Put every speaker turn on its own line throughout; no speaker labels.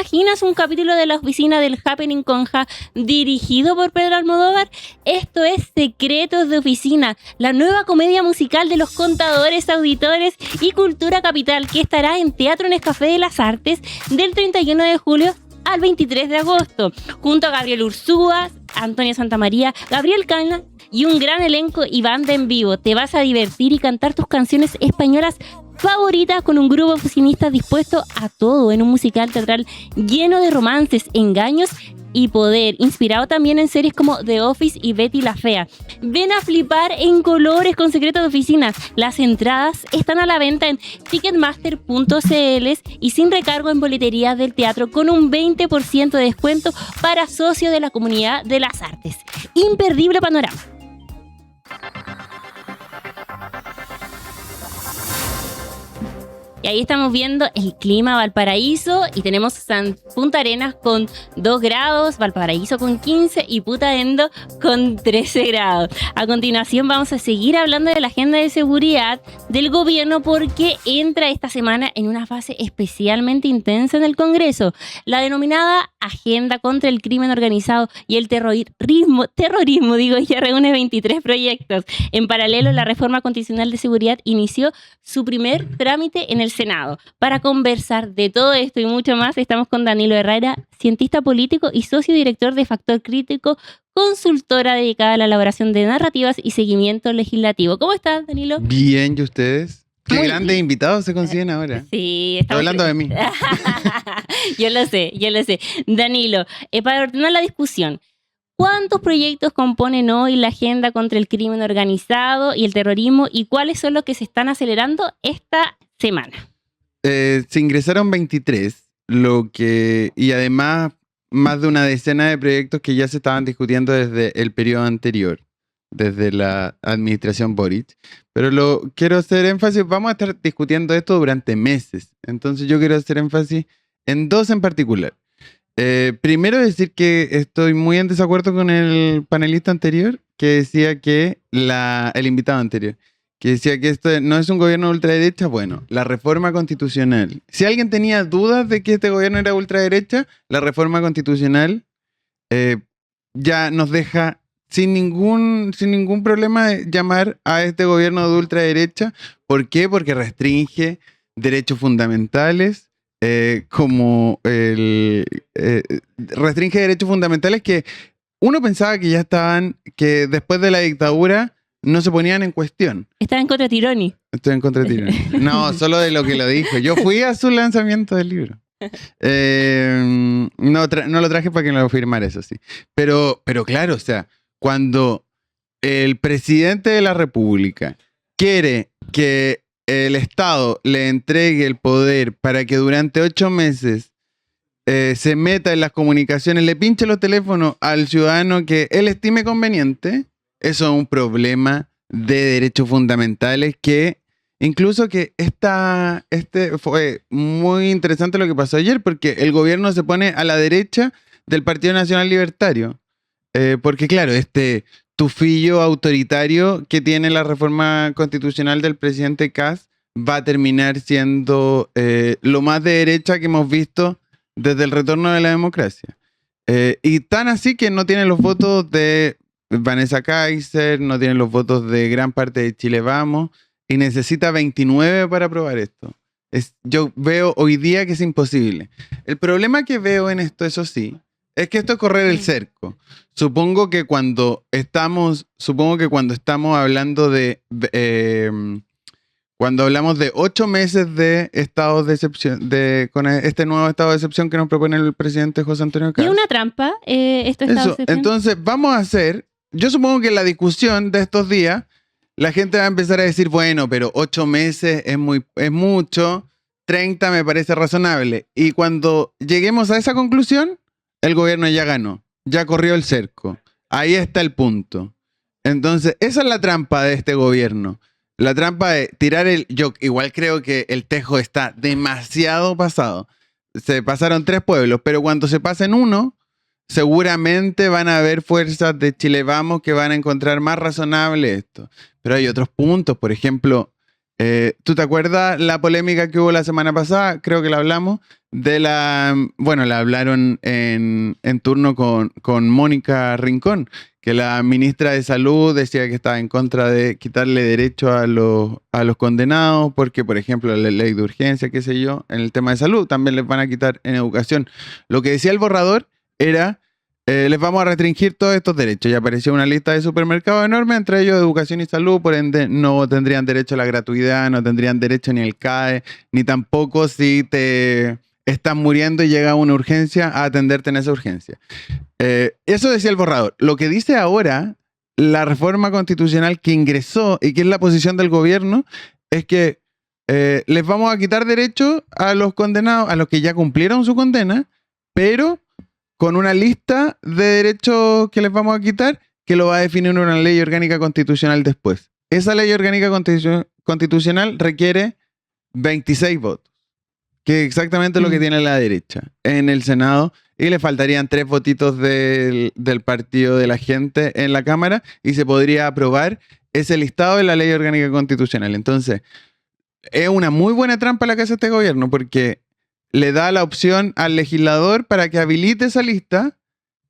imaginas un capítulo de la oficina del Happening Conja dirigido por Pedro Almodóvar? Esto es Secretos de Oficina, la nueva comedia musical de los contadores, auditores y Cultura Capital, que estará en Teatro Nescafé de las Artes del 31 de julio al 23 de agosto, junto a Gabriel Ursúa, Antonio Santamaría, Gabriel Cana y un gran elenco y banda en vivo. Te vas a divertir y cantar tus canciones españolas favoritas con un grupo de oficinistas dispuesto a todo en un musical teatral lleno de romances, engaños y poder, inspirado también en series como The Office y Betty la Fea. Ven a flipar en colores con Secretos de Oficina. Las entradas están a la venta en ticketmaster.cl y sin recargo en boleterías del teatro, con un 20% de descuento para socios de la comunidad de las artes. Imperdible panorama. Y ahí estamos viendo el clima Valparaíso y tenemos Punta Arenas con 2 grados, Valparaíso con 15 y Putaendo con 13 grados. A continuación vamos a seguir hablando de la agenda de seguridad del gobierno, porque entra esta semana en una fase especialmente intensa en el Congreso, la denominada Agenda contra el Crimen Organizado y el Terrorismo, ya reúne 23 proyectos. En paralelo, la reforma constitucional de seguridad inició su primer trámite en el Senado. Para conversar de todo esto y mucho más, estamos con Danilo Herrera, cientista político y socio director de Factor Crítico, consultora dedicada a la elaboración de narrativas y seguimiento legislativo. ¿Cómo estás, Danilo?
Bien, ¿y ustedes? Qué
Muy
grandes
bien.
invitados se consiguen ahora.
Sí,
Estoy hablando de mí.
Yo lo sé. Danilo, para ordenar la discusión, ¿cuántos proyectos componen hoy la agenda contra el crimen organizado y el terrorismo y cuáles son los que se están acelerando esta semana?
Se ingresaron 23, y además más de una decena de proyectos que ya se estaban discutiendo desde el periodo anterior, desde la administración Boric. Pero quiero hacer énfasis, vamos a estar discutiendo esto durante meses. Entonces yo quiero hacer énfasis en 2 en particular. Primero decir que estoy muy en desacuerdo con el panelista anterior, que decía que el invitado anterior, que decía que esto no es un gobierno de ultraderecha. Bueno, la reforma constitucional. Si alguien tenía dudas de que este gobierno era ultraderecha, la reforma constitucional ya nos deja sin ningún problema llamar a este gobierno de ultraderecha. ¿Por qué? Porque restringe derechos fundamentales, restringe derechos fundamentales que uno pensaba que ya estaban, que después de la dictadura no se ponían en cuestión.
¿Estás en contra de Tironi?
Estoy en contra de Tironi. No, solo de lo que lo dijo. Yo fui a su lanzamiento del libro. No lo traje para que lo firmara, eso sí. Pero claro, o sea, cuando el presidente de la República quiere que el Estado le entregue el poder para que durante 8 meses se meta en las comunicaciones, le pinche los teléfonos al ciudadano que él estime conveniente, eso es un problema de derechos fundamentales que incluso que fue muy interesante lo que pasó ayer, porque el gobierno se pone a la derecha del Partido Nacional Libertario. Porque claro, este tufillo autoritario que tiene la reforma constitucional del presidente Kast va a terminar siendo lo más de derecha que hemos visto desde el retorno de la democracia. Y tan así que no tiene los votos de Vanessa Kaiser, no tiene los votos de gran parte de Chile Vamos, y necesita 29 para aprobar esto. Yo veo hoy día que es imposible. El problema que veo en esto, eso sí, es que esto es correr el cerco. Supongo que cuando estamos hablando cuando hablamos de 8 meses de estado de excepción, con este nuevo estado de excepción que nos propone el presidente José Antonio Kast.
¿Y una trampa esto estado de excepción?
Entonces vamos a hacer, yo supongo que en la discusión de estos días, la gente va a empezar a decir, bueno, pero 8 meses es mucho, 30 me parece razonable. Y cuando lleguemos a esa conclusión, el gobierno ya ganó, ya corrió el cerco. Ahí está el punto. Entonces, esa es la trampa de este gobierno. La trampa de tirar yo igual creo que el tejo está demasiado pasado. Se pasaron 3 pueblos, pero cuando se pasen uno, seguramente van a haber fuerzas de Chile Vamos que van a encontrar más razonable esto. Pero hay otros puntos, por ejemplo, ¿tú te acuerdas la polémica que hubo la semana pasada? Creo que la hablamos, bueno, la hablaron en turno con Mónica Rincón, que la ministra de Salud decía que estaba en contra de quitarle derecho a los condenados, porque, por ejemplo, la ley de urgencia, qué sé yo, en el tema de salud, también les van a quitar en educación. Lo que decía el borrador era, les vamos a restringir todos estos derechos. Y apareció una lista de supermercados enorme, entre ellos educación y salud, por ende no tendrían derecho a la gratuidad, no tendrían derecho ni al CAE, ni tampoco si te estás muriendo y llega una urgencia a atenderte en esa urgencia. Eso decía el borrador. Lo que dice ahora la reforma constitucional que ingresó y que es la posición del gobierno es que les vamos a quitar derecho a los condenados, a los que ya cumplieron su condena, pero con una lista de derechos que les vamos a quitar que lo va a definir una ley orgánica constitucional después. Esa ley orgánica constitucional requiere 26 votos, que es exactamente lo que tiene la derecha en el Senado, y le faltarían 3 votitos del partido de la gente en la Cámara y se podría aprobar ese listado de la ley orgánica constitucional. Entonces, es una muy buena trampa la que hace este gobierno, porque le da la opción al legislador para que habilite esa lista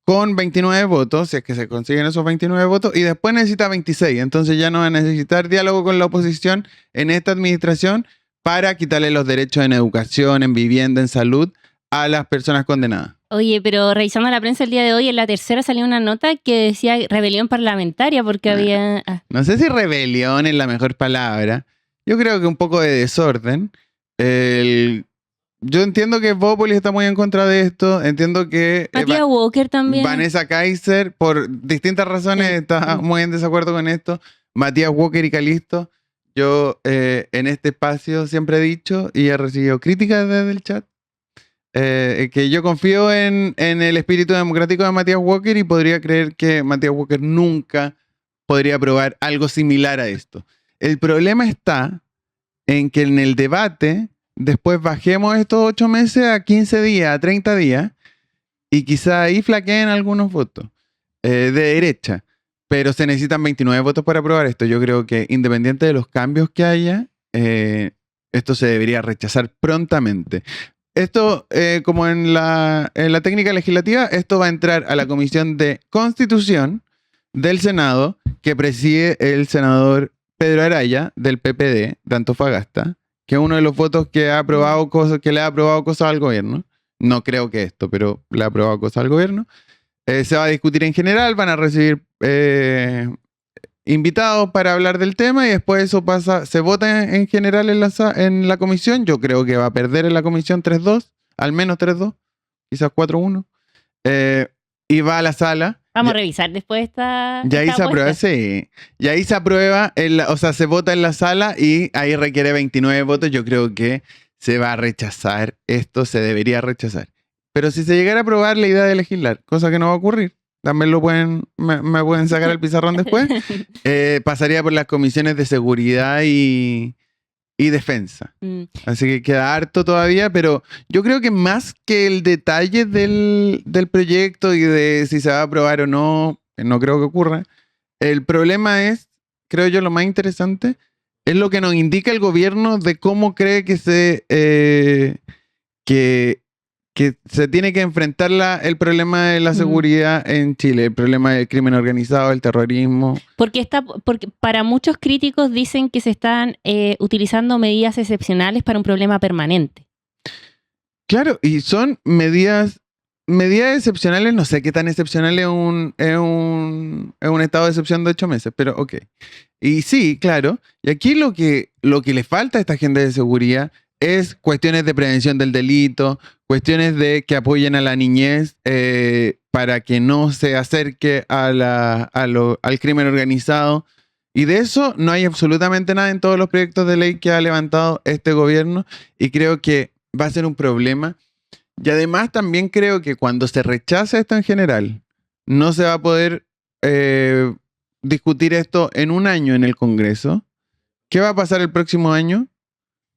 con 29 votos, si es que se consiguen esos 29 votos, y después necesita 26. Entonces ya no va a necesitar diálogo con la oposición en esta administración para quitarle los derechos en educación, en vivienda, en salud a las personas condenadas.
Oye, pero revisando la prensa el día de hoy, en la tercera salió una nota que decía rebelión parlamentaria porque había...
No sé si rebelión es la mejor palabra. Yo creo que un poco de desorden. Yo entiendo que Bópoli está muy en contra de esto. Entiendo que
Matías Walker también.
Vanessa Kaiser, por distintas razones, está muy en desacuerdo con esto. Matías Walker y Calisto. Yo en este espacio siempre he dicho y he recibido críticas desde el chat que yo confío en el espíritu democrático de Matías Walker y podría creer que Matías Walker nunca podría aprobar algo similar a esto. El problema está en que en el debate después bajemos estos 8 meses a 15 días, a 30 días, y quizá ahí flaqueen algunos votos de derecha, pero se necesitan 29 votos para aprobar esto. Yo creo que independiente de los cambios que haya, esto se debería rechazar prontamente. Esto, como en la técnica legislativa, esto va a entrar a la Comisión de Constitución del Senado, que preside el senador Pedro Araya, del PPD, de Antofagasta, que es uno de los votos que ha aprobado cosas, que le ha aprobado cosas al gobierno. No creo que esto, pero le ha aprobado cosas al gobierno. Se va a discutir en general, van a recibir invitados para hablar del tema y después eso pasa, se vota en general en la comisión. Yo creo que va a perder en la comisión 3-2, al menos 3-2, quizás 4-1. Y va a la sala.
Vamos a revisar después esta...
Y ahí se aprueba, sí. Y ahí se aprueba, o sea, se vota en la sala y ahí requiere 29 votos. Yo creo que se va a rechazar esto, se debería rechazar. Pero si se llegara a aprobar la idea de legislar, cosa que no va a ocurrir, también me pueden sacar el pizarrón después, pasaría por las comisiones de seguridad y defensa. Así que queda harto todavía, pero yo creo que más que el detalle del proyecto y de si se va a aprobar o no, no creo que ocurra. El problema es, creo yo, lo más interesante, es lo que nos indica el gobierno de cómo cree que se tiene que enfrentar el problema de la seguridad en Chile, el problema del crimen organizado, el terrorismo.
Porque para muchos críticos dicen que se están utilizando medidas excepcionales para un problema permanente.
Claro, y son medidas excepcionales, no sé qué tan excepcional es un estado de excepción de 8 meses, pero ok. Y sí, claro, y aquí lo que le falta a esta gente de seguridad es cuestiones de prevención del delito, cuestiones de que apoyen a la niñez para que no se acerque al crimen organizado. Y de eso no hay absolutamente nada en todos los proyectos de ley que ha levantado este gobierno y creo que va a ser un problema. Y además también creo que cuando se rechace esto en general, no se va a poder discutir esto en un año en el Congreso. ¿Qué va a pasar el próximo año?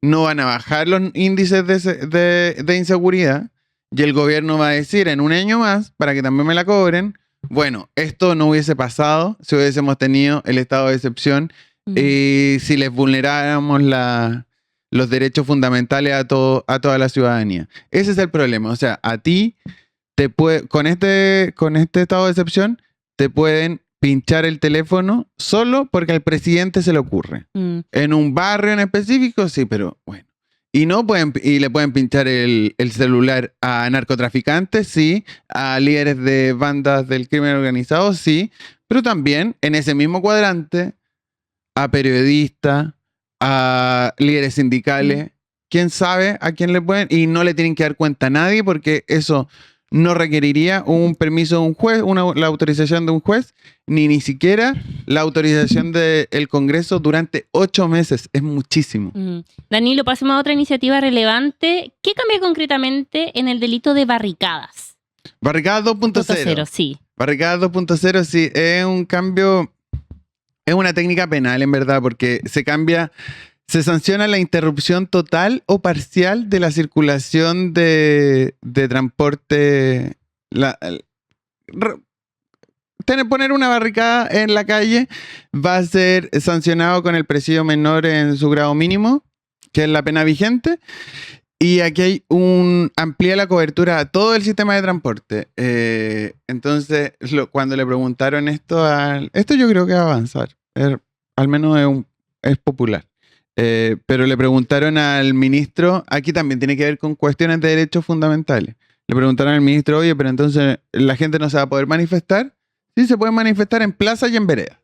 No van a bajar los índices de inseguridad y el gobierno va a decir en un año más, para que también me la cobren, bueno, esto no hubiese pasado si hubiésemos tenido el estado de excepción y si les vulneráramos los derechos fundamentales a toda la ciudadanía. Ese es el problema. O sea, a ti con este estado de excepción te pueden pinchar el teléfono solo porque al presidente se le ocurre. En un barrio en específico, sí, pero bueno. Y le pueden pinchar el celular a narcotraficantes, sí, a líderes de bandas del crimen organizado, sí, pero también en ese mismo cuadrante a periodistas, a líderes sindicales, quién sabe a quién le pueden, y no le tienen que dar cuenta a nadie porque eso no requeriría un permiso de un juez, la autorización de un juez, ni siquiera la autorización del Congreso durante 8 meses. Es muchísimo.
Danilo, pasemos a otra iniciativa relevante. ¿Qué cambia concretamente en el delito de barricadas?
Barricadas 2.0.
Sí.
Barricadas 2.0, sí. Es un cambio, es una técnica penal, en verdad, porque se sanciona la interrupción total o parcial de la circulación de transporte. Poner una barricada en la calle va a ser sancionado con el presidio menor en su grado mínimo, que es la pena vigente. Y aquí hay amplía la cobertura a todo el sistema de transporte. Entonces, cuando le preguntaron esto yo creo que va a avanzar. Al menos es popular. Pero le preguntaron al ministro, aquí también tiene que ver con cuestiones de derechos fundamentales. Le preguntaron al ministro, oye, pero entonces la gente no se va a poder manifestar. Sí, se pueden manifestar en plazas y en veredas.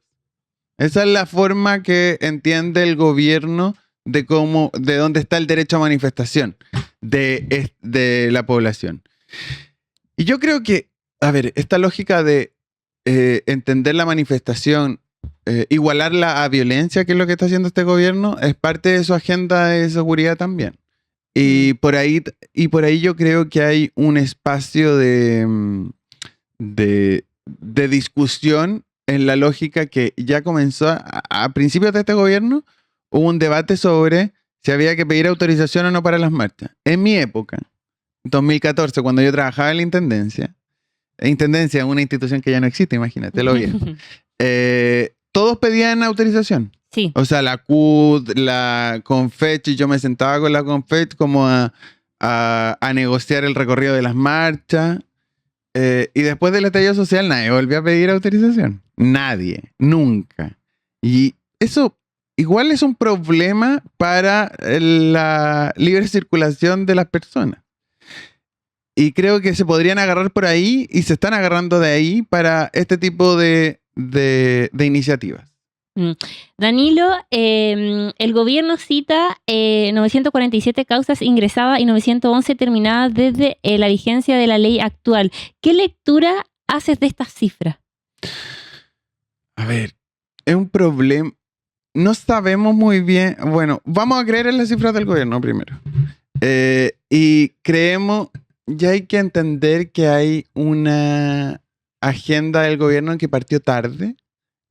Esa es la forma que entiende el gobierno de dónde está el derecho a manifestación de la población. Y yo creo que, a ver, esta lógica de entender la manifestación, igualarla a violencia, que es lo que está haciendo este gobierno, es parte de su agenda de seguridad también. Y por ahí yo creo que hay un espacio de discusión en la lógica que ya comenzó a principios de este gobierno. Hubo un debate sobre si había que pedir autorización o no para las marchas. En mi época, 2014, cuando yo trabajaba en la Intendencia es una institución que ya no existe, imagínate lo viejo. Todos pedían autorización.
Sí.
O sea, la CUT, la Confech, y yo me sentaba con la Confech como a negociar el recorrido de las marchas. Y después del estallido social nadie volvió a pedir autorización. Nadie, nunca. Y eso igual es un problema para la libre circulación de las personas. Y creo que se podrían agarrar por ahí y se están agarrando de ahí para este tipo de iniciativas.
Danilo, el gobierno cita 947 causas ingresadas y 911 terminadas desde la vigencia de la ley actual. ¿Qué lectura haces de estas cifras?
A ver, es un problema. No sabemos muy bien. Bueno, vamos a creer en las cifras del gobierno primero. Y creemos, ya hay que entender que hay una agenda del gobierno que partió tarde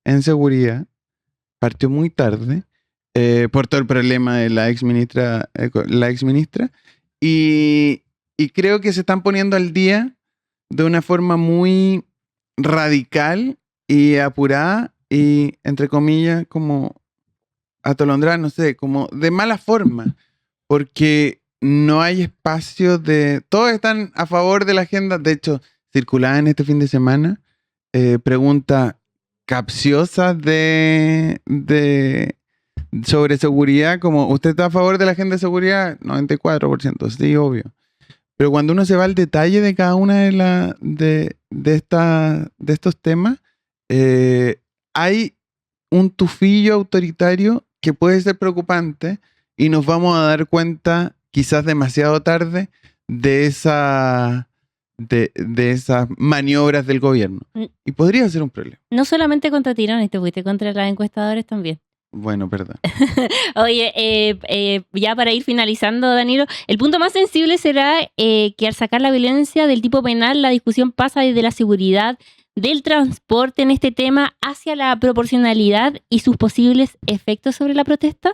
en seguridad. Partió muy tarde por todo el problema de la exministra. Y creo que se están poniendo al día de una forma muy radical y apurada y, entre comillas, como atolondrada, no sé, como de mala forma, porque no hay espacio todos están a favor de la agenda. De hecho, circulaba en este fin de semana pregunta capciosas sobre seguridad, como ¿usted está a favor de la agenda de seguridad? 94%, sí, obvio. Pero cuando uno se va al detalle de cada una de estos temas, hay un tufillo autoritario que puede ser preocupante y nos vamos a dar cuenta quizás demasiado tarde de esas maniobras del gobierno. Y podría ser un problema.
No solamente contra tirones, te fuiste contra las encuestadores también.
Bueno, perdón.
Oye, ya para ir finalizando, Danilo, el punto más sensible será que al sacar la violencia del tipo penal, la discusión pasa desde la seguridad del transporte en este tema hacia la proporcionalidad y sus posibles efectos sobre la protesta.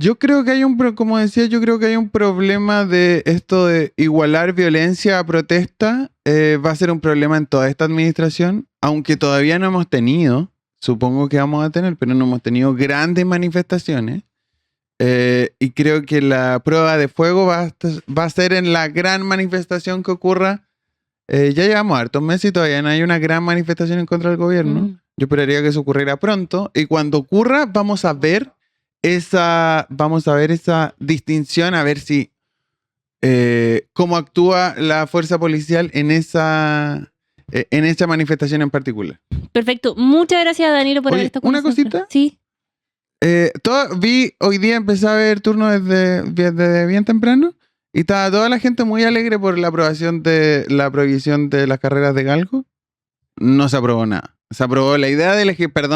Yo creo que como decía, yo creo que hay un problema de esto de igualar violencia a protesta. Va a ser un problema en toda esta administración, aunque todavía no hemos tenido, supongo que vamos a tener, pero no hemos tenido grandes manifestaciones. Y creo que la prueba de fuego va a ser en la gran manifestación que ocurra. Ya llevamos hartos meses y todavía no hay una gran manifestación en contra del gobierno. Yo esperaría que eso ocurriera pronto. Y cuando ocurra, vamos a ver esa distinción, a ver si cómo actúa la fuerza policial en esa manifestación en particular.
Perfecto. Muchas gracias, Danilo, por haber estado con nosotros.
¿Una cosita?
Sí.
Hoy día empecé a ver turno desde bien temprano y estaba toda la gente muy alegre por la aprobación de la prohibición de las carreras de galgo. No se aprobó nada. Se aprobó la idea de legislar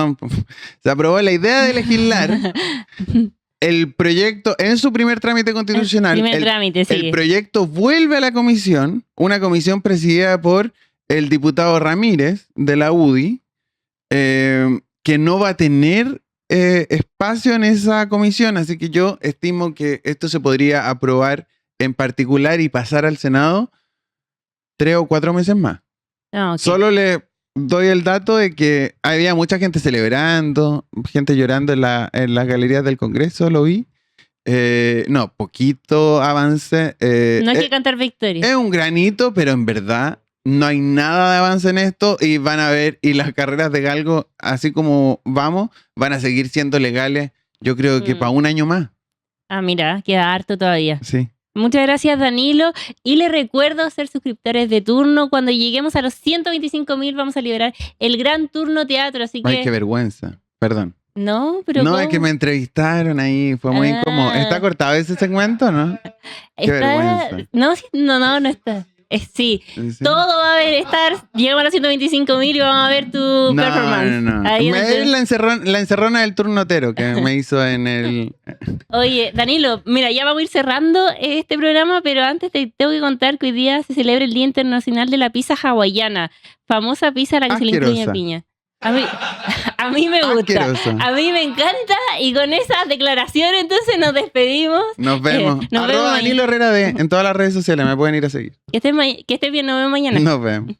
el proyecto en su primer trámite constitucional. El proyecto vuelve a la comisión, una comisión presidida por el diputado Ramírez de la UDI, que no va a tener espacio en esa comisión, así que yo estimo que esto se podría aprobar en particular y pasar al Senado 3 o 4 meses más. Okay. Solo le doy el dato de que había mucha gente celebrando, gente llorando en las galerías del Congreso, lo vi. Poquito avance.
No hay que cantar victoria.
Es un granito, pero en verdad no hay nada de avance en esto y van a ver, y las carreras de galgo, así como vamos, van a seguir siendo legales, yo creo que para un año más.
Ah, mira, queda harto todavía.
Sí.
Muchas gracias, Danilo. Y les recuerdo ser suscriptores de turno. Cuando lleguemos a los 125.000 vamos a liberar el gran turno teatro, así que...
Ay, qué vergüenza. Perdón.
No, pero
no,
¿cómo?
Es que me entrevistaron ahí, fue muy incómodo. ¿Está cortado ese segmento, no? Qué vergüenza.
No está. Sí, todo va a estar. Llegamos a los 125.000 y vamos a ver tu performance.
No.
Ahí
la encerrona del turnotero que me hizo en el...
Oye, Danilo, mira, ya vamos a ir cerrando este programa, pero antes te tengo que contar que hoy día se celebra el Día Internacional de la Pizza Hawaiana. Famosa pizza a la que se le incluye piña. A mí me gusta.
Asqueroso.
A mí me encanta. Y con esas declaraciones entonces nos despedimos.
Nos vemos. @Danilo Herrera D en todas las redes sociales. Me pueden ir a seguir.
Que estés bien. Nos vemos mañana.
Nos vemos.